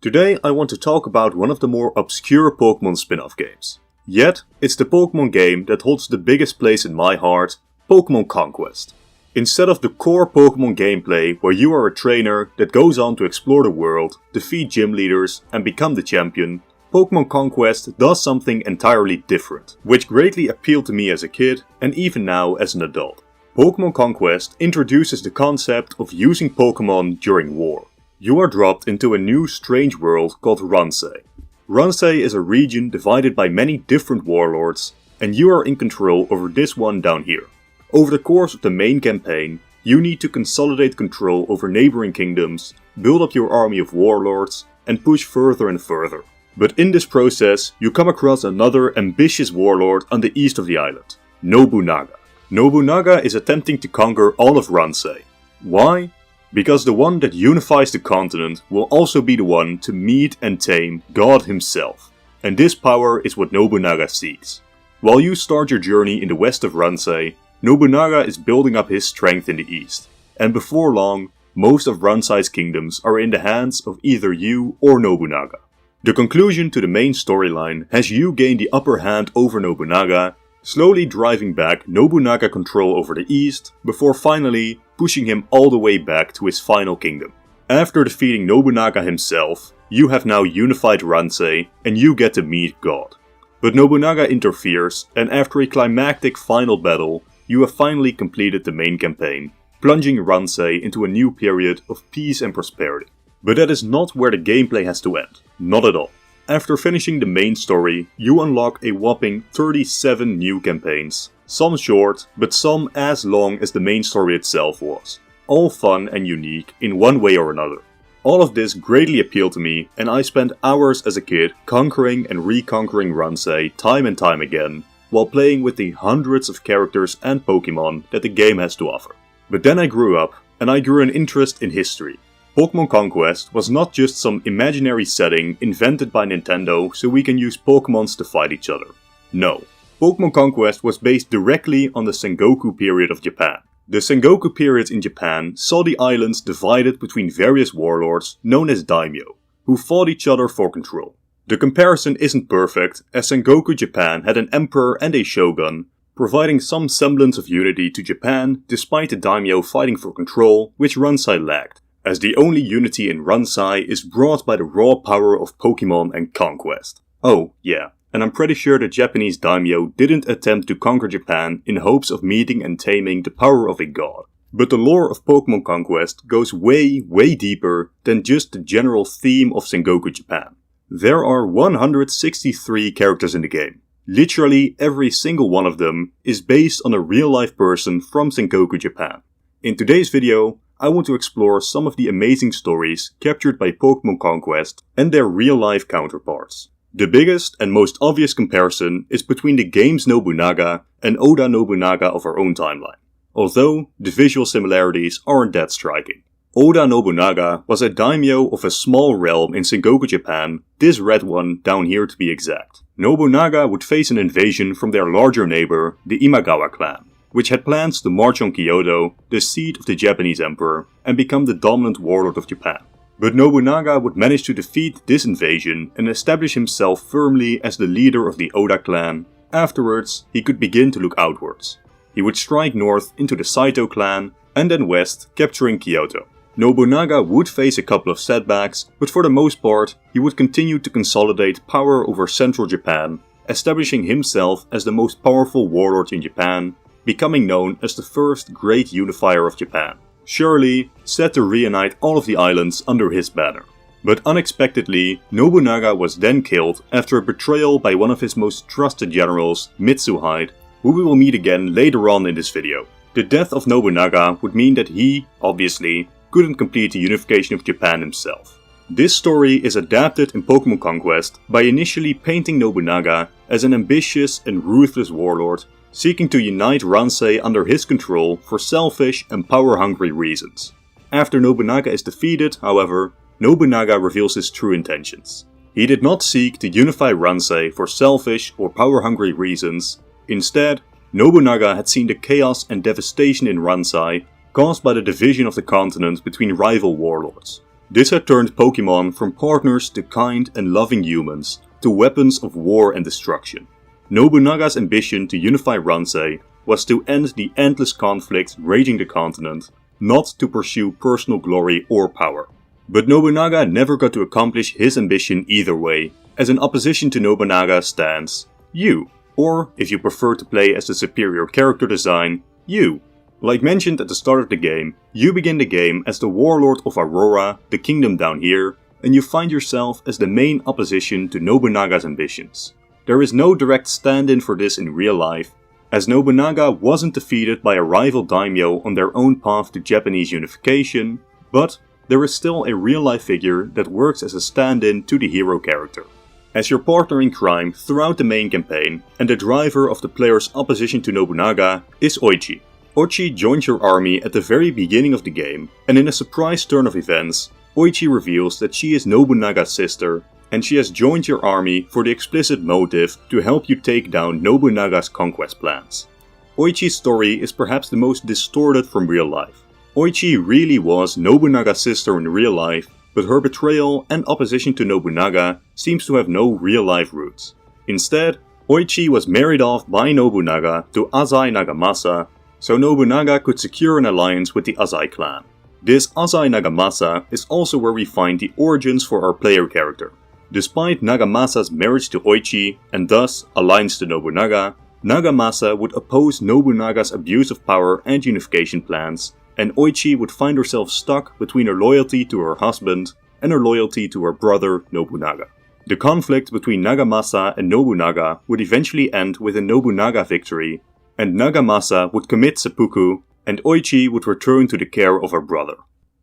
Today I want to talk about one of the more obscure Pokemon spin-off games. Yet, it's the Pokemon game that holds the biggest place in my heart, Pokemon Conquest. Instead of the core Pokemon gameplay where you are a trainer that goes on to explore the world, defeat gym leaders and become the champion, Pokemon Conquest does something entirely different, which greatly appealed to me as a kid and even now as an adult. Pokemon Conquest introduces the concept of using Pokemon during war. You are dropped into a new strange world called Ransei. Ransei is a region divided by many different warlords, and you are in control over this one down here. Over the course of the main campaign, you need to consolidate control over neighboring kingdoms, build up your army of warlords, and push further and further. But in this process, you come across another ambitious warlord on the east of the island, Nobunaga. Nobunaga is attempting to conquer all of Ransei. Why? Because the one that unifies the continent will also be the one to meet and tame God himself. And this power is what Nobunaga seeks. While you start your journey in the west of Ransei, Nobunaga is building up his strength in the east. And before long, most of Ransei's kingdoms are in the hands of either you or Nobunaga. The conclusion to the main storyline has you gain the upper hand over Nobunaga, slowly driving back Nobunaga control over the east, before finally pushing him all the way back to his final kingdom. After defeating Nobunaga himself, you have now unified Ransei and you get to meet God. But Nobunaga interferes, and after a climactic final battle, you have finally completed the main campaign, plunging Ransei into a new period of peace and prosperity. But that is not where the gameplay has to end, not at all. After finishing the main story, you unlock a whopping 37 new campaigns, some short, but some as long as the main story itself was. All fun and unique in one way or another. All of this greatly appealed to me, and I spent hours as a kid conquering and reconquering Ransei time and time again, while playing with the hundreds of characters and Pokemon that the game has to offer. But then I grew up, and I grew an interest in history. Pokemon Conquest was not just some imaginary setting invented by Nintendo so we can use Pokemons to fight each other. No. Pokemon Conquest was based directly on the Sengoku period of Japan. The Sengoku period in Japan saw the islands divided between various warlords known as daimyo, who fought each other for control. The comparison isn't perfect, as Sengoku Japan had an emperor and a shogun, providing some semblance of unity to Japan despite the daimyo fighting for control, which Ransei lacked, as the only unity in Ransei is brought by the raw power of Pokemon and Conquest. Oh, yeah, and I'm pretty sure the Japanese daimyo didn't attempt to conquer Japan in hopes of meeting and taming the power of a god. But the lore of Pokemon Conquest goes way deeper than just the general theme of Sengoku Japan. There are 163 characters in the game. Literally every single one of them is based on a real-life person from Sengoku Japan. In today's video, I want to explore some of the amazing stories captured by Pokemon Conquest and their real-life counterparts. The biggest and most obvious comparison is between the game's Nobunaga and Oda Nobunaga of our own timeline, although the visual similarities aren't that striking. Oda Nobunaga was a daimyo of a small realm in Sengoku Japan, this red one down here to be exact. Nobunaga would face an invasion from their larger neighbor, the Imagawa clan, which had plans to march on Kyoto, the seat of the Japanese emperor, and become the dominant warlord of Japan. But Nobunaga would manage to defeat this invasion and establish himself firmly as the leader of the Oda clan. Afterwards, he could begin to look outwards. He would strike north into the Saito clan, and then west, capturing Kyoto. Nobunaga would face a couple of setbacks, but for the most part, he would continue to consolidate power over central Japan, establishing himself as the most powerful warlord in Japan, becoming known as the first great unifier of Japan, surely set to reunite all of the islands under his banner. But unexpectedly, Nobunaga was then killed after a betrayal by one of his most trusted generals, Mitsuhide, who we will meet again later on in this video. The death of Nobunaga would mean that he, obviously, couldn't complete the unification of Japan himself. This story is adapted in Pokemon Conquest by initially painting Nobunaga as an ambitious and ruthless warlord seeking to unite Ransei under his control for selfish and power-hungry reasons. After Nobunaga is defeated, however, Nobunaga reveals his true intentions. He did not seek to unify Ransei for selfish or power-hungry reasons. Instead, Nobunaga had seen the chaos and devastation in Ransei caused by the division of the continent between rival warlords. This had turned Pokemon from partners to kind and loving humans to weapons of war and destruction. Nobunaga's ambition to unify Ransei was to end the endless conflict raging the continent, not to pursue personal glory or power. But Nobunaga never got to accomplish his ambition either way, as in opposition to Nobunaga stands you, or if you prefer to play as the superior character design, you. Like mentioned at the start of the game, you begin the game as the Warlord of Aurora, the kingdom down here, and you find yourself as the main opposition to Nobunaga's ambitions. There is no direct stand-in for this in real life, as Nobunaga wasn't defeated by a rival daimyo on their own path to Japanese unification, but there is still a real-life figure that works as a stand-in to the hero character. As your partner in crime throughout the main campaign, and the driver of the player's opposition to Nobunaga, is Oichi. Oichi joins your army at the very beginning of the game, and in a surprise turn of events, Oichi reveals that she is Nobunaga's sister, and she has joined your army for the explicit motive to help you take down Nobunaga's conquest plans. Oichi's story is perhaps the most distorted from real life. Oichi really was Nobunaga's sister in real life, but her betrayal and opposition to Nobunaga seems to have no real life roots. Instead, Oichi was married off by Nobunaga to Azai Nagamasa, so Nobunaga could secure an alliance with the Azai clan. This Azai Nagamasa is also where we find the origins for our player character. Despite Nagamasa's marriage to Oichi, and thus alliance to Nobunaga, Nagamasa would oppose Nobunaga's abuse of power and unification plans, and Oichi would find herself stuck between her loyalty to her husband and her loyalty to her brother Nobunaga. The conflict between Nagamasa and Nobunaga would eventually end with a Nobunaga victory, and Nagamasa would commit seppuku, and Oichi would return to the care of her brother.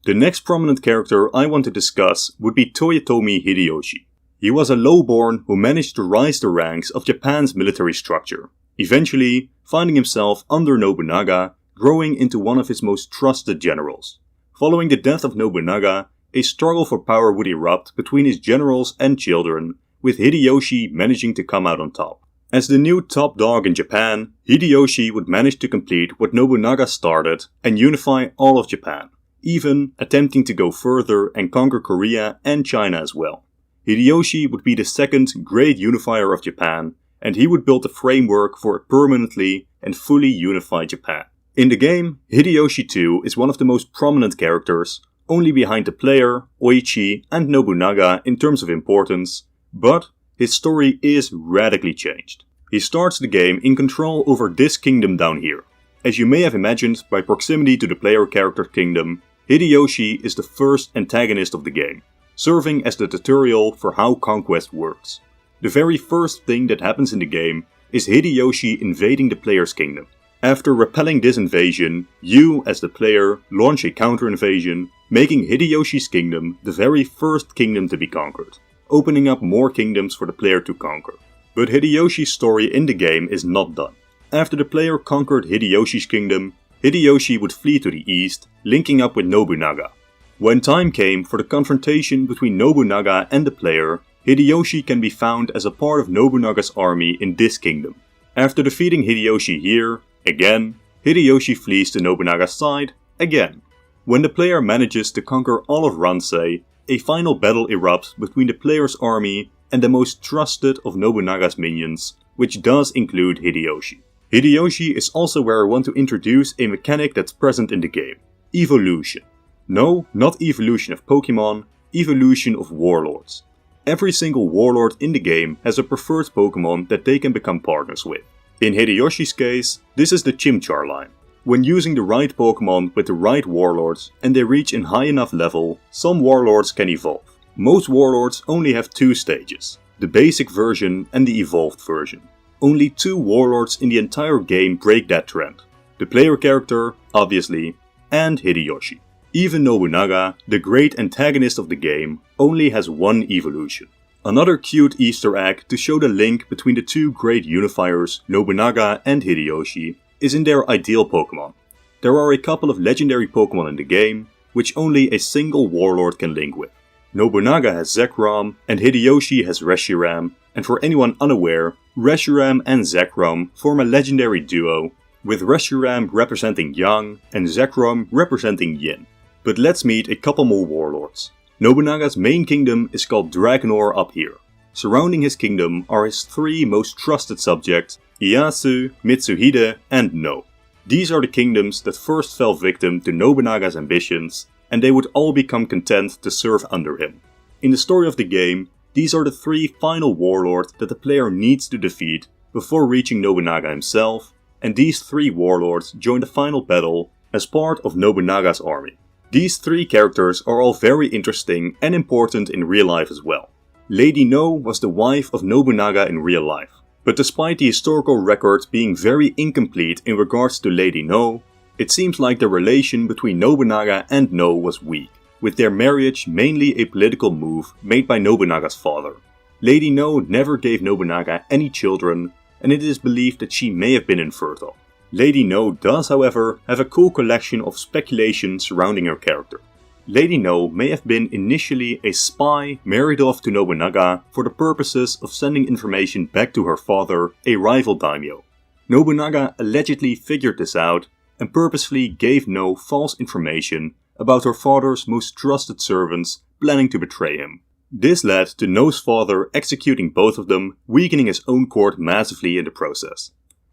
The next prominent character I want to discuss would be Toyotomi Hideyoshi. He was a lowborn who managed to rise the ranks of Japan's military structure, eventually finding himself under Nobunaga, growing into one of his most trusted generals. Following the death of Nobunaga, a struggle for power would erupt between his generals and children, with Hideyoshi managing to come out on top. As the new top dog in Japan, Hideyoshi would manage to complete what Nobunaga started and unify all of Japan, even attempting to go further and conquer Korea and China as well. Hideyoshi would be the second great unifier of Japan, and he would build the framework for a permanently and fully unified Japan. In the game, Hideyoshi too is one of the most prominent characters, only behind the player, Oichi and Nobunaga in terms of importance, but his story is radically changed. He starts the game in control over this kingdom down here. As you may have imagined by proximity to the player character's kingdom, Hideyoshi is the first antagonist of the game, serving as the tutorial for how conquest works. The very first thing that happens in the game is Hideyoshi invading the player's kingdom. After repelling this invasion, you, as the player, launch a counter-invasion, making Hideyoshi's kingdom the very first kingdom to be conquered, opening up more kingdoms for the player to conquer. But Hideyoshi's story in the game is not done. After the player conquered Hideyoshi's kingdom, Hideyoshi would flee to the east, linking up with Nobunaga. When time came for the confrontation between Nobunaga and the player, Hideyoshi can be found as a part of Nobunaga's army in this kingdom. After defeating Hideyoshi here, again, Hideyoshi flees to Nobunaga's side, again. When the player manages to conquer all of Ransei, a final battle erupts between the player's army and the most trusted of Nobunaga's minions, which does include Hideyoshi. Hideyoshi is also where I want to introduce a mechanic that's present in the game: evolution. No, not evolution of Pokemon, evolution of Warlords. Every single Warlord in the game has a preferred Pokemon that they can become partners with. In Hideyoshi's case, this is the Chimchar line. When using the right Pokemon with the right Warlords and they reach a high enough level, some Warlords can evolve. Most Warlords only have two stages, the basic version and the evolved version. Only 2 Warlords in the entire game break that trend. The player character, obviously, and Hideyoshi. Even Nobunaga, the great antagonist of the game, only has one evolution. Another cute Easter egg to show the link between the 2 great unifiers, Nobunaga and Hideyoshi, is in their ideal Pokemon. There are a couple of legendary Pokemon in the game, which only a single Warlord can link with. Nobunaga has Zekrom and Hideyoshi has Reshiram, and for anyone unaware, Reshiram and Zekrom form a legendary duo, with Reshiram representing Yang and Zekrom representing Yin. But let's meet a couple more Warlords. Nobunaga's main kingdom is called Dragonor up here. Surrounding his kingdom are his 3 most trusted subjects, Ieyasu, Mitsuhide and No. These are the kingdoms that first fell victim to Nobunaga's ambitions, and they would all become content to serve under him. In the story of the game, these are the 3 final warlords that the player needs to defeat before reaching Nobunaga himself, and these 3 warlords join the final battle as part of Nobunaga's army. These 3 characters are all very interesting and important in real life as well. Lady No was the wife of Nobunaga in real life, but despite the historical record being very incomplete in regards to Lady No, it seems like the relation between Nobunaga and No was weak, with their marriage mainly a political move made by Nobunaga's father. Lady No never gave Nobunaga any children, and it is believed that she may have been infertile. Lady No does, however, have a cool collection of speculation surrounding her character. Lady No may have been initially a spy married off to Nobunaga for the purposes of sending information back to her father, a rival daimyo. Nobunaga allegedly figured this out and purposefully gave No false information about her father's most trusted servants planning to betray him. This led to No's father executing both of them, weakening his own court massively in the process.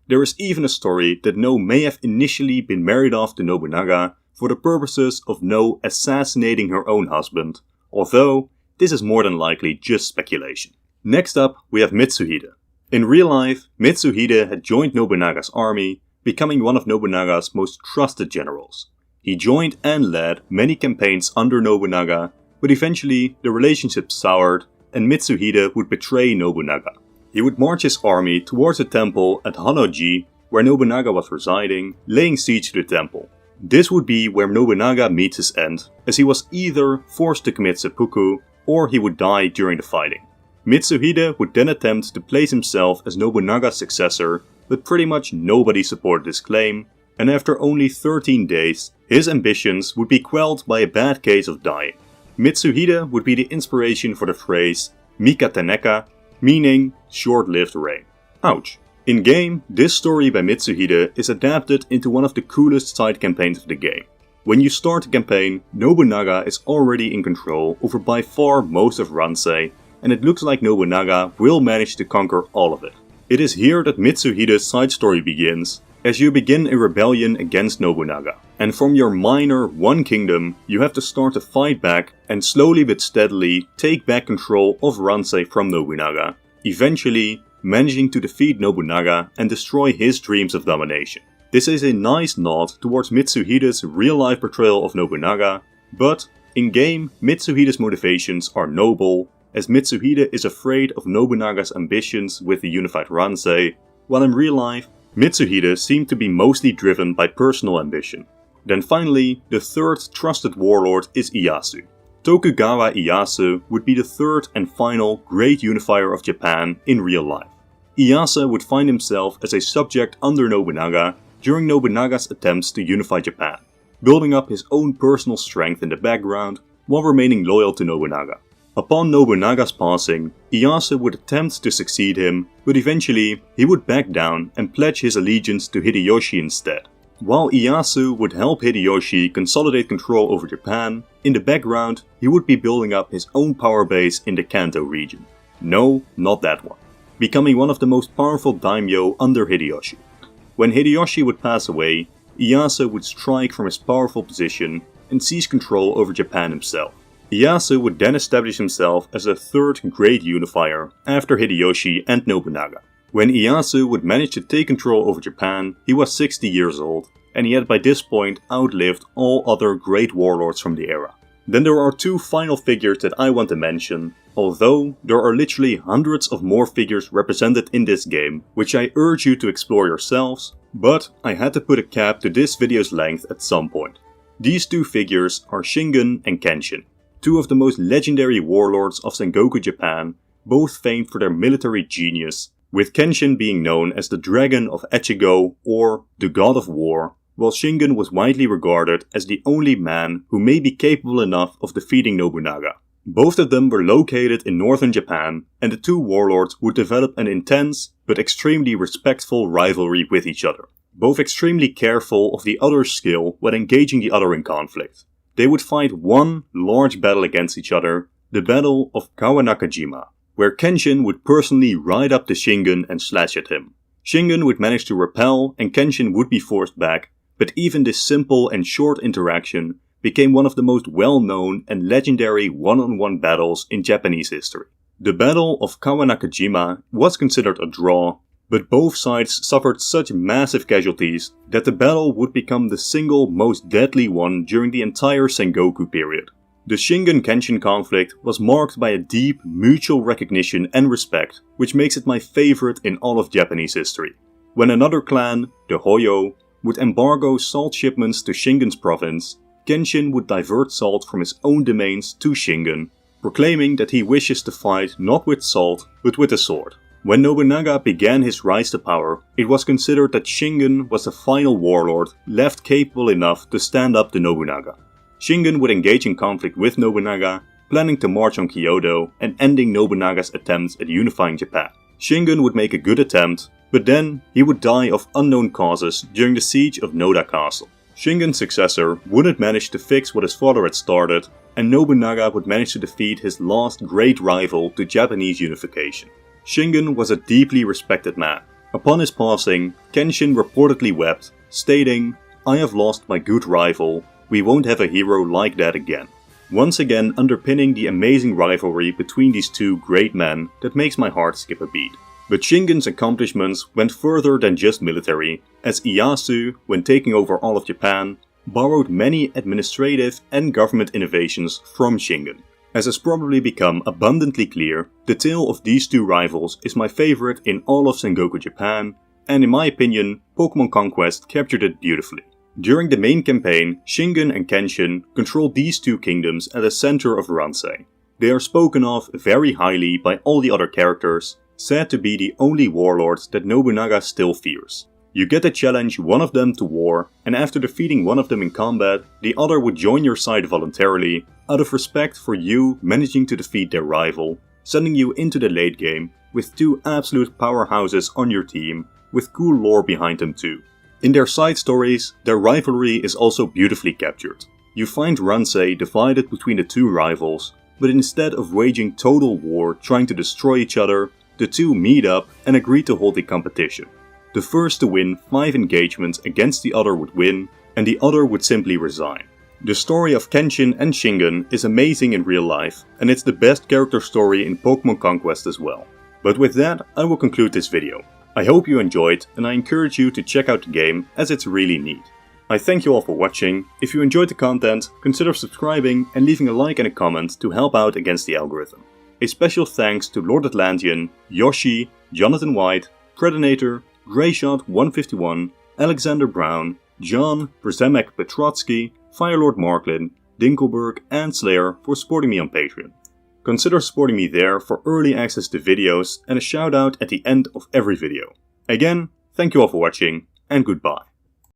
There is even a story that No may have initially been married off to Nobunaga for the purposes of No assassinating her own husband, although this is more than likely just speculation. Next up, we have Mitsuhide. In real life, Mitsuhide had joined Nobunaga's army, becoming one of Nobunaga's most trusted generals. He joined and led many campaigns under Nobunaga, but eventually the relationship soured and Mitsuhide would betray Nobunaga. He would march his army towards a temple at Hanoji, where Nobunaga was residing, laying siege to the temple. This would be where Nobunaga meets his end, as he was either forced to commit seppuku or he would die during the fighting. Mitsuhide would then attempt to place himself as Nobunaga's successor, but pretty much nobody supported his claim, and after only 13 days, his ambitions would be quelled by a bad case of dying. Mitsuhide would be the inspiration for the phrase Mikateneka, meaning short-lived reign. Ouch. In-game, this story by Mitsuhide is adapted into one of the coolest side campaigns of the game. When you start the campaign, Nobunaga is already in control over by far most of Ransei, and it looks like Nobunaga will manage to conquer all of it. It is here that Mitsuhide's side story begins, as you begin a rebellion against Nobunaga. And from your minor one kingdom, you have to start to fight back and slowly but steadily take back control of Ransei from Nobunaga, eventually managing to defeat Nobunaga and destroy his dreams of domination. This is a nice nod towards Mitsuhide's real-life portrayal of Nobunaga, but in-game, Mitsuhide's motivations are noble, as Mitsuhide is afraid of Nobunaga's ambitions with the unified Ransei, while in real life, Mitsuhide seemed to be mostly driven by personal ambition. Then finally, the 3rd trusted warlord is Ieyasu. Tokugawa Ieyasu would be the 3rd and final great unifier of Japan in real life. Ieyasu would find himself as a subject under Nobunaga during Nobunaga's attempts to unify Japan, building up his own personal strength in the background while remaining loyal to Nobunaga. Upon Nobunaga's passing, Ieyasu would attempt to succeed him, but eventually he would back down and pledge his allegiance to Hideyoshi instead. While Ieyasu would help Hideyoshi consolidate control over Japan, in the background he would be building up his own power base in the Kanto region. No, not that one. Becoming one of the most powerful daimyo under Hideyoshi. When Hideyoshi would pass away, Ieyasu would strike from his powerful position and seize control over Japan himself. Ieyasu would then establish himself as the 3rd great unifier after Hideyoshi and Nobunaga. When Ieyasu would manage to take control over Japan, he was 60 years old, and he had by this point outlived all other great warlords from the era. Then there are 2 final figures that I want to mention, although there are literally hundreds of more figures represented in this game, which I urge you to explore yourselves, but I had to put a cap to this video's length at some point. These 2 figures are Shingen and Kenshin, 2 of the most legendary warlords of Sengoku Japan, both famed for their military genius, with Kenshin being known as the Dragon of Echigo or the God of War, while Shingen was widely regarded as the only man who may be capable enough of defeating Nobunaga. Both of them were located in northern Japan, and the 2 warlords would develop an intense but extremely respectful rivalry with each other, both extremely careful of the other's skill when engaging the other in conflict. They would fight one large battle against each other, the Battle of Kawanakajima, where Kenshin would personally ride up the Shingen and slash at him. Shingen would manage to repel and Kenshin would be forced back, but even this simple and short interaction became one of the most well-known and legendary one-on-one battles in Japanese history. The Battle of Kawanakajima was considered a draw, but both sides suffered such massive casualties that the battle would become the single most deadly one during the entire Sengoku period. The Shingen-Kenshin conflict was marked by a deep mutual recognition and respect, which makes it my favorite in all of Japanese history. When another clan, the Hoyo, would embargo salt shipments to Shingen's province, Kenshin would divert salt from his own domains to Shingen, proclaiming that he wishes to fight not with salt, but with a sword. When Nobunaga began his rise to power, it was considered that Shingen was the final warlord left capable enough to stand up to Nobunaga. Shingen would engage in conflict with Nobunaga, planning to march on Kyoto and ending Nobunaga's attempts at unifying Japan. Shingen would make a good attempt, but then he would die of unknown causes during the siege of Noda Castle. Shingen's successor wouldn't manage to fix what his father had started, and Nobunaga would manage to defeat his last great rival to Japanese unification. Shingen was a deeply respected man. Upon his passing, Kenshin reportedly wept, stating, "I have lost my good rival, we won't have a hero like that again." Once again underpinning the amazing rivalry between these two great men that makes my heart skip a beat. But Shingen's accomplishments went further than just military, as Ieyasu, when taking over all of Japan, borrowed many administrative and government innovations from Shingen. As has probably become abundantly clear, the tale of these two rivals is my favorite in all of Sengoku Japan, and in my opinion, Pokemon Conquest captured it beautifully. During the main campaign, Shingen and Kenshin controlled these two kingdoms at the center of Ransei. They are spoken of very highly by all the other characters, said to be the only warlords that Nobunaga still fears. You get to challenge one of them to war, and after defeating one of them in combat, the other would join your side voluntarily, out of respect for you managing to defeat their rival, sending you into the late game with two absolute powerhouses on your team, with cool lore behind them too. In their side stories, their rivalry is also beautifully captured. You find Ransei divided between the two rivals, but instead of waging total war trying to destroy each other, the two meet up and agree to hold a competition. The first to win 5 engagements against the other would win, and the other would simply resign. The story of Kenshin and Shingen is amazing in real life, and it's the best character story in Pokemon Conquest as well. But with that, I will conclude this video. I hope you enjoyed, and I encourage you to check out the game, as it's really neat. I thank you all for watching. If you enjoyed the content, consider subscribing and leaving a like and a comment to help out against the algorithm. A special thanks to Lord Atlantean, Yoshi, Jonathan White, Predator, Greyshot151, Alexander Brown, John, Brzemek Petrotsky, Firelord Marklin, Dinkelberg and Slayer for supporting me on Patreon. Consider supporting me there for early access to videos and a shout out at the end of every video. Again, thank you all for watching and goodbye.